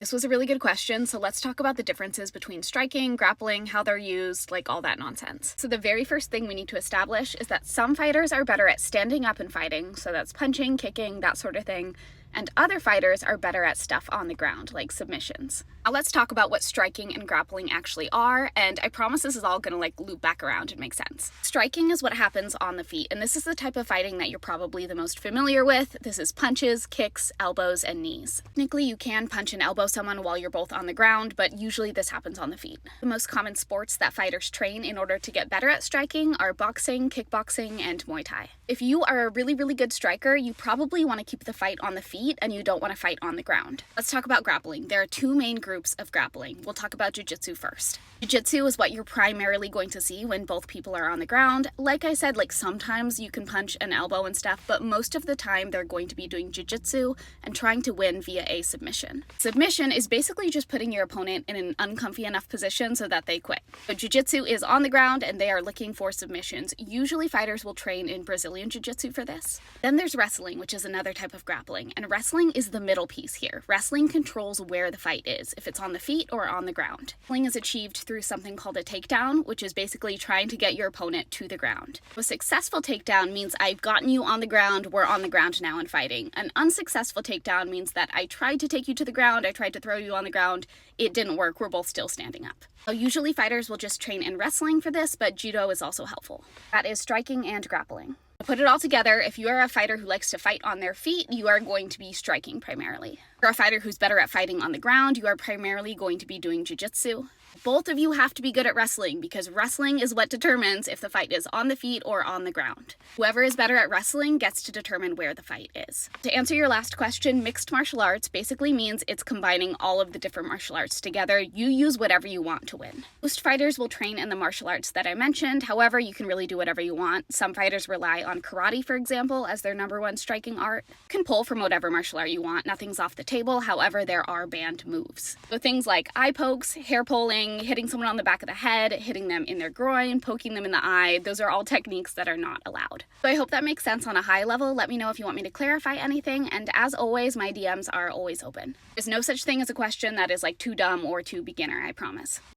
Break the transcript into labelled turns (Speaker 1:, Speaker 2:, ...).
Speaker 1: This was a really good question, so let's talk about the differences between striking, grappling, how they're used, like all that nonsense. So the very first thing we need to establish is that some fighters are better at standing up and fighting, so that's punching, kicking, that sort of thing, and other fighters are better at stuff on the ground, like submissions. Now let's talk about what striking and grappling actually are, and I promise this is all gonna loop back around and make sense. Striking is what happens on the feet, and this is the type of fighting that you're probably the most familiar with. This is punches, kicks, elbows, and knees. Technically, you can punch and elbow someone while you're both on the ground, but usually this happens on the feet. The most common sports that fighters train in order to get better at striking are boxing, kickboxing, and Muay Thai. If you are a really, really good striker, you probably want to keep the fight on the feet and you don't want to fight on the ground. Let's talk about grappling. There are two main groups of grappling. We'll talk about jiu-jitsu first. Jiu-jitsu is what you're primarily going to see when both people are on the ground. Like I said, sometimes you can punch an elbow and stuff, but most of the time they're going to be doing jiu-jitsu and trying to win via a submission. Submission is basically just putting your opponent in an uncomfy enough position so that they quit. So jiu-jitsu is on the ground and they are looking for submissions. Usually fighters will train in Brazilian jiu-jitsu for this. Then there's wrestling, which is another type of grappling, and wrestling is the middle piece here. Wrestling controls where the fight is, if it's on the feet or on the ground. Wrestling is achieved through something called a takedown, which is basically trying to get your opponent to the ground. A successful takedown means I've gotten you on the ground, we're on the ground now and fighting. An unsuccessful takedown means that I tried to take you to the ground, I tried to throw you on the ground, it didn't work, we're both still standing up. So usually fighters will just train in wrestling for this, but judo is also helpful. That is striking and grappling. To put it all together, if you are a fighter who likes to fight on their feet, you are going to be striking primarily. If you're a fighter who's better at fighting on the ground, you are primarily going to be doing jiu-jitsu. Both of you have to be good at wrestling because wrestling is what determines if the fight is on the feet or on the ground. Whoever is better at wrestling gets to determine where the fight is. To answer your last question, mixed martial arts basically means it's combining all of the different martial arts together. You use whatever you want to win. Most fighters will train in the martial arts that I mentioned. However, you can really do whatever you want. Some fighters rely on karate, for example, as their #1 striking art. You can pull from whatever martial art you want. Nothing's off the table. However, there are banned moves. So things like eye pokes, hair pulling, hitting someone on the back of the head, hitting them in their groin, poking them in the eye, those are all techniques that are not allowed. So I hope that makes sense on a high level. Let me know if you want me to clarify anything, and as always, my DMs are always open. There's no such thing as a question that is too dumb or too beginner, I promise.